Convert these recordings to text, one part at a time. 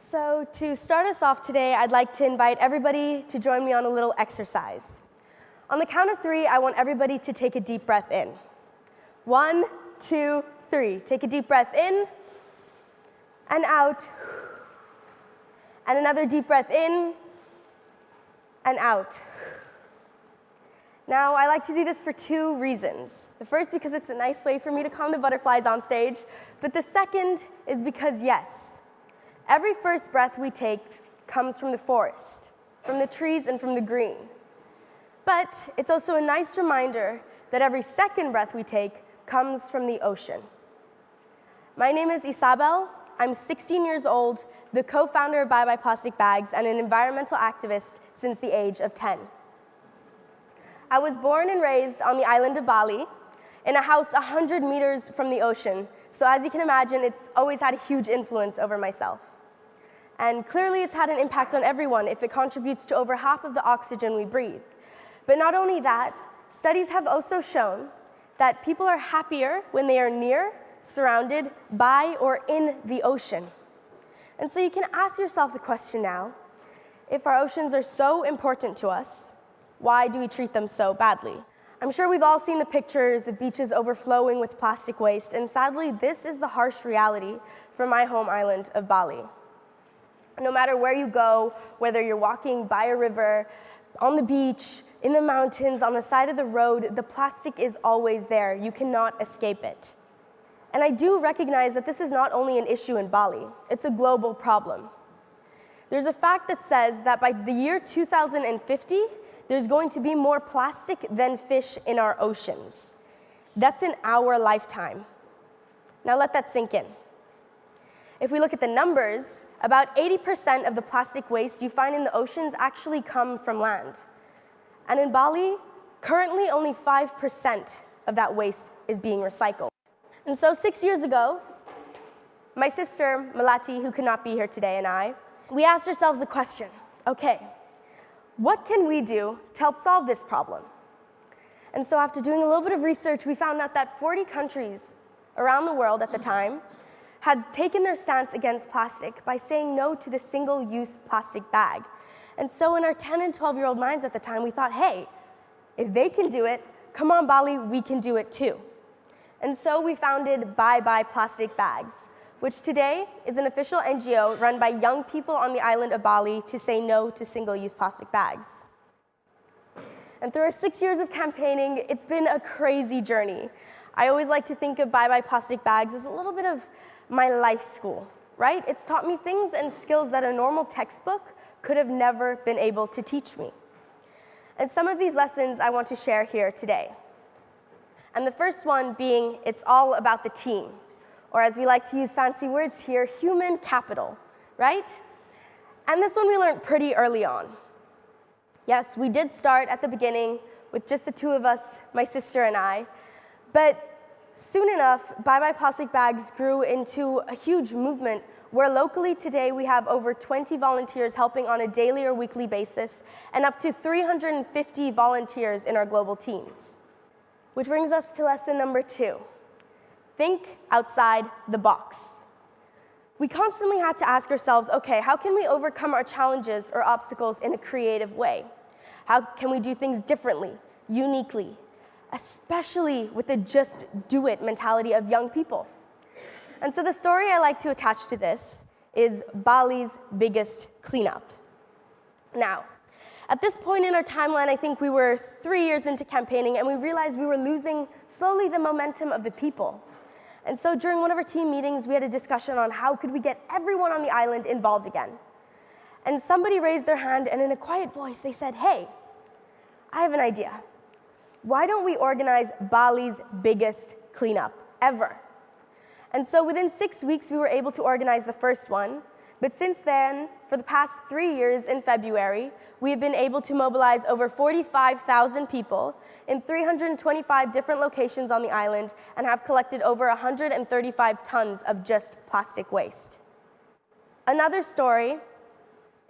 So to start us off today, I'd like to invite everybody to join me on a little exercise. On the count of 3, I want everybody to take a deep breath in. 1, 2, 3. Take a deep breath in and out. And another deep breath in and out. Now, I like to do this for 2 reasons. The first, because it's a nice way for me to calm the butterflies on stage. But the second is because, yes, every first breath we take comes from the forest, from the trees, and from the green. But it's also a nice reminder that every second breath we take comes from the ocean. My name is Isabel. I'm 16 years old, the co-founder of Bye Bye Plastic Bags, and an environmental activist since the age of 10. I was born and raised on the island of Bali in a house 100 meters from the ocean. So as you can imagine, it's always had a huge influence over myself. And clearly it's had an impact on everyone if it contributes to over half of the oxygen we breathe. But not only that, studies have also shown that people are happier when they are near, surrounded by, or in the ocean. And so you can ask yourself the question now, if our oceans are so important to us, why do we treat them so badly? I'm sure we've all seen the pictures of beaches overflowing with plastic waste, and sadly, this is the harsh reality for my home island of Bali. No matter where you go, whether you're walking by a river, on the beach, in the mountains, on the side of the road, the plastic is always there. You cannot escape it. And I do recognize that this is not only an issue in Bali, it's a global problem. There's a fact that says that by the year 2050, there's going to be more plastic than fish in our oceans. That's in our lifetime. Now let that sink in. If we look at the numbers, about 80% of the plastic waste you find in the oceans actually come from land. And in Bali, currently only 5% of that waste is being recycled. And so 6 years ago, my sister, Malati, who could not be here today, and I, we asked ourselves the question, okay, what can we do to help solve this problem? And so after doing a little bit of research, we found out that 40 countries around the world at the time had taken their stance against plastic by saying no to the single-use plastic bag. And so in our 10 and 12-year-old minds at the time, we thought, hey, if they can do it, come on, Bali, we can do it too. And so we founded Bye Bye Plastic Bags, which today is an official NGO run by young people on the island of Bali to say no to single-use plastic bags. And through our 6 years of campaigning, it's been a crazy journey. I always like to think of Bye Bye Plastic Bags as a little bit of my life school, right? It's taught me things and skills that a normal textbook could have never been able to teach me. And some of these lessons I want to share here today. And the first one being, it's all about the team. Or as we like to use fancy words here, human capital, right? And this one we learned pretty early on. Yes, we did start at the beginning with just the 2 of us, my sister and I, but soon enough, Bye Bye Plastic Bags grew into a huge movement where locally today we have over 20 volunteers helping on a daily or weekly basis, and up to 350 volunteers in our global teams. Which brings us to lesson number 2. Think outside the box. We constantly had to ask ourselves, okay, how can we overcome our challenges or obstacles in a creative way? How can we do things differently, uniquely, especially with the just do it mentality of young people? And so the story I like to attach to this is Bali's biggest cleanup. Now, at this point in our timeline, I think we were 3 years into campaigning, and we realized we were losing slowly the momentum of the people. And so during one of our team meetings, we had a discussion on how could we get everyone on the island involved again. And somebody raised their hand, and in a quiet voice, they said, hey, I have an idea. Why don't we organize Bali's biggest cleanup ever? And so within 6 weeks, we were able to organize the first one. But since then, for the past 3 years in February, we have been able to mobilize over 45,000 people in 325 different locations on the island and have collected over 135 tons of just plastic waste. Another story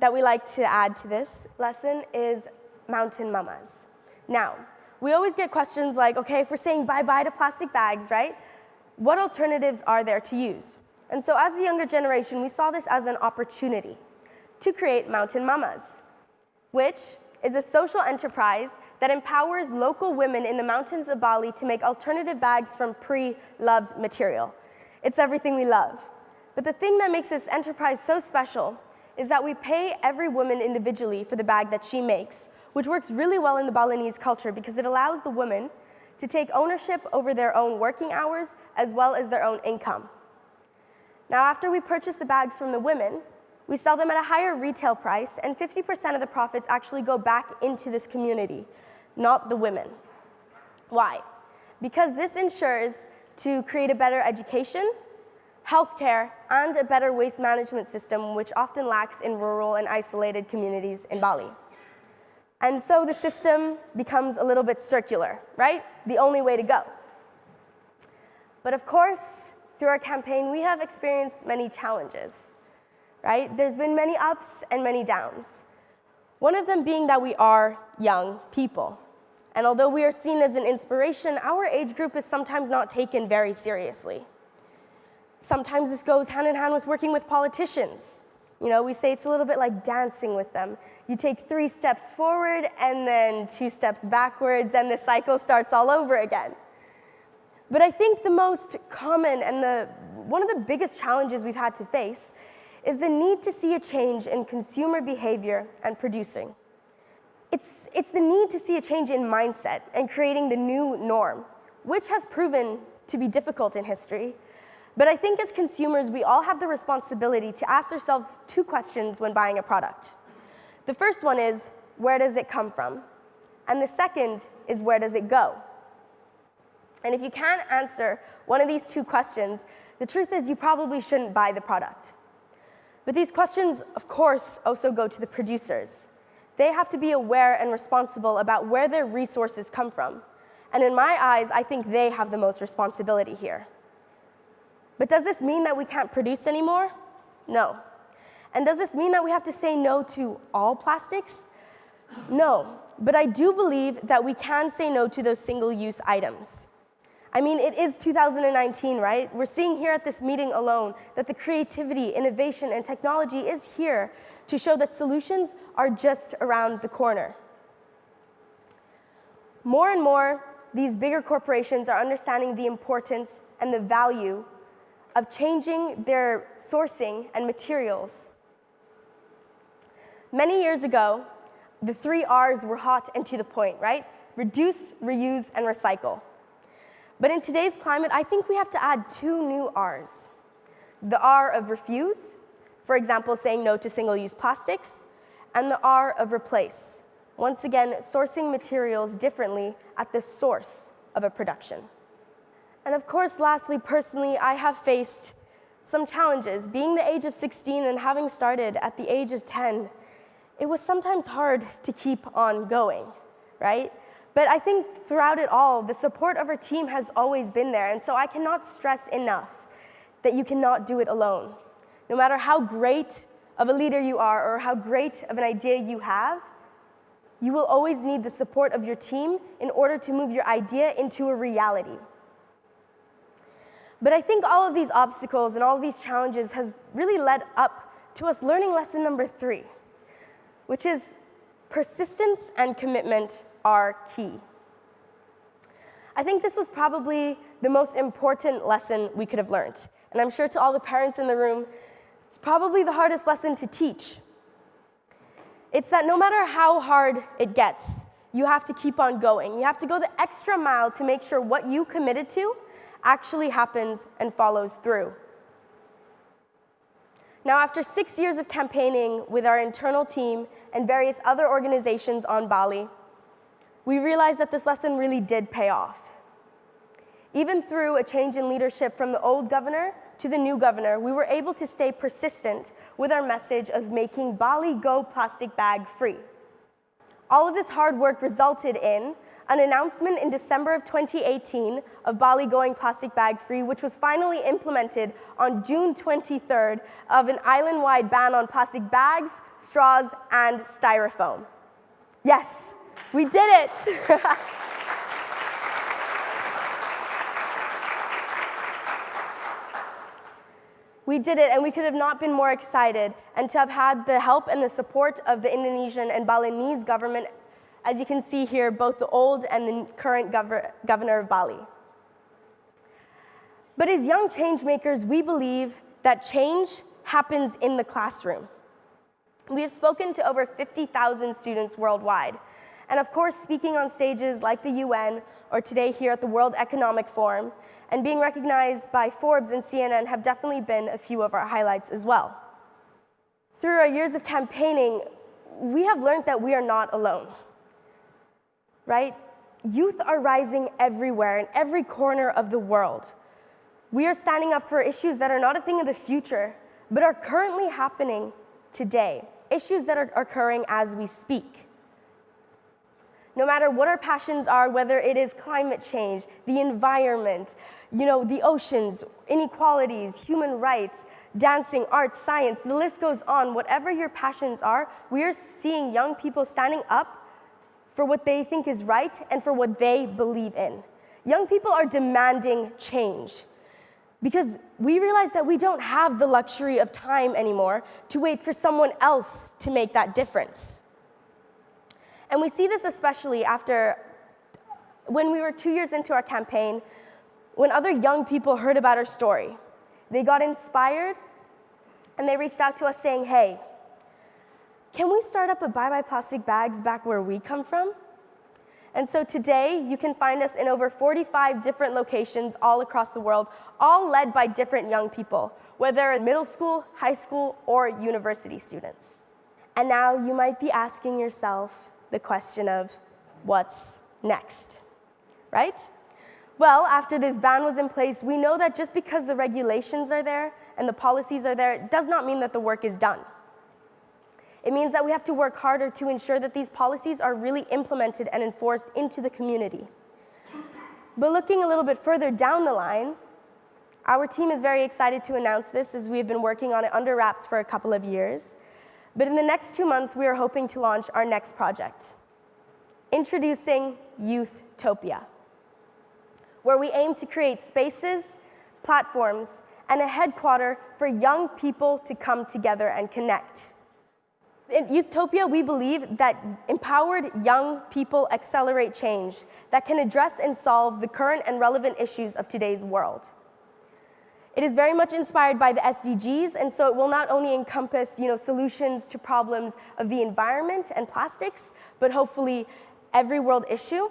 that we like to add to this lesson is mountain mamas. Now, we always get questions like, okay, if we're saying bye-bye to plastic bags, right? What alternatives are there to use? And so as the younger generation, we saw this as an opportunity to create Mountain Mamas, which is a social enterprise that empowers local women in the mountains of Bali to make alternative bags from pre-loved material. It's everything we love. But the thing that makes this enterprise so special is that we pay every woman individually for the bag that she makes, which works really well in the Balinese culture because it allows the woman to take ownership over their own working hours as well as their own income. Now, after we purchase the bags from the women, we sell them at a higher retail price, and 50% of the profits actually go back into this community, not the women. Why? Because this ensures to create a better education, healthcare, and a better waste management system, which often lacks in rural and isolated communities in Bali. And so the system becomes a little bit circular, right? The only way to go. But of course, through our campaign, we have experienced many challenges, right? There's been many ups and many downs. One of them being that we are young people. And although we are seen as an inspiration, our age group is sometimes not taken very seriously. Sometimes this goes hand in hand with working with politicians. You know, we say it's a little bit like dancing with them. You take 3 steps forward and then 2 steps backwards, and the cycle starts all over again. But I think the most common and one of the biggest challenges we've had to face is the need to see a change in consumer behavior and producing. It's the need to see a change in mindset and creating the new norm, which has proven to be difficult in history. But I think as consumers, we all have the responsibility to ask ourselves 2 questions when buying a product. The first one is, where does it come from? And the second is, where does it go? And if you can't answer one of these 2 questions, the truth is you probably shouldn't buy the product. But these questions, of course, also go to the producers. They have to be aware and responsible about where their resources come from. And in my eyes, I think they have the most responsibility here. But does this mean that we can't produce anymore? No. And does this mean that we have to say no to all plastics? No. But I do believe that we can say no to those single-use items. I mean, it is 2019, right? We're seeing here at this meeting alone that the creativity, innovation, and technology is here to show that solutions are just around the corner. More and more, these bigger corporations are understanding the importance and the value of changing their sourcing and materials. Many years ago, the 3 R's were hot and to the point, right? Reduce, reuse, and recycle. But in today's climate, I think we have to add 2 new R's. The R of refuse, for example, saying no to single-use plastics, and the R of replace, once again, sourcing materials differently at the source of a production. And of course, lastly, personally, I have faced some challenges. Being the age of 16 and having started at the age of 10, it was sometimes hard to keep on going, right? But I think throughout it all, the support of our team has always been there, and so I cannot stress enough that you cannot do it alone. No matter how great of a leader you are or how great of an idea you have, you will always need the support of your team in order to move your idea into a reality. But I think all of these obstacles and all of these challenges has really led up to us learning lesson number 3, which is persistence and commitment are key. I think this was probably the most important lesson we could have learned. And I'm sure to all the parents in the room, it's probably the hardest lesson to teach. It's that no matter how hard it gets, you have to keep on going. You have to go the extra mile to make sure what you committed to actually happens and follows through. Now, after 6 years of campaigning with our internal team and various other organizations on Bali, we realized that this lesson really did pay off. Even through a change in leadership from the old governor to the new governor, we were able to stay persistent with our message of making Bali go plastic bag free. All of this hard work resulted in an announcement in December of 2018 of Bali going plastic bag free, which was finally implemented on June 23rd of an island-wide ban on plastic bags, straws, and styrofoam. Yes, we did it! We did it, and we could have not been more excited, and to have had the help and the support of the Indonesian and Balinese government, as you can see here, both the old and the current governor of Bali. But as young change makers, we believe that change happens in the classroom. We have spoken to over 50,000 students worldwide. And of course, speaking on stages like the UN or today here at the World Economic Forum, and being recognized by Forbes and CNN have definitely been a few of our highlights as well. Through our years of campaigning, we have learned that we are not alone, right? Youth are rising everywhere, in every corner of the world. We are standing up for issues that are not a thing of the future, but are currently happening today, issues that are occurring as we speak. No matter what our passions are, whether it is climate change, the environment, the oceans, inequalities, human rights, dancing, arts, science, the list goes on. Whatever your passions are, we are seeing young people standing up for what they think is right and for what they believe in. Young people are demanding change because we realize that we don't have the luxury of time anymore to wait for someone else to make that difference. And we see this especially after when we were 2 years into our campaign, when other young people heard about our story. They got inspired, and they reached out to us saying, hey, can we start up a Bye Bye Plastic Bags back where we come from? And so today, you can find us in over 45 different locations all across the world, all led by different young people, whether middle school, high school, or university students. And now you might be asking yourself the question of, what's next, right? Well, after this ban was in place, we know that just because the regulations are there and the policies are there, it does not mean that the work is done. It means that we have to work harder to ensure that these policies are really implemented and enforced into the community. But looking a little bit further down the line, our team is very excited to announce this as we have been working on it under wraps for a couple of years. But in the next 2 months, we are hoping to launch our next project, introducing Youthtopia, where we aim to create spaces, platforms, and a headquarter for young people to come together and connect. In Youthtopia, we believe that empowered young people accelerate change that can address and solve the current and relevant issues of today's world. It is very much inspired by the SDGs, and so it will not only encompass solutions to problems of the environment and plastics, but hopefully every world issue,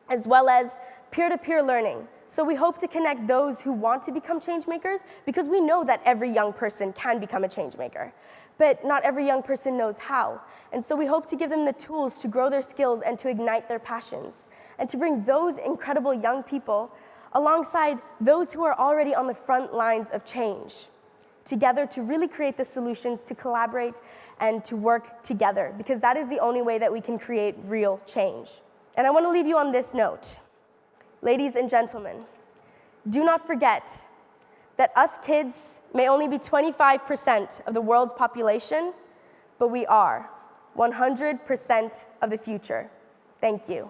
as well as peer-to-peer learning. So we hope to connect those who want to become change makers, because we know that every young person can become a change maker, but not every young person knows how. And so we hope to give them the tools to grow their skills and to ignite their passions, and to bring those incredible young people alongside those who are already on the front lines of change, together to really create the solutions, to collaborate and to work together, because that is the only way that we can create real change. And I want to leave you on this note. Ladies and gentlemen, do not forget that us kids may only be 25% of the world's population, but we are 100% of the future. Thank you.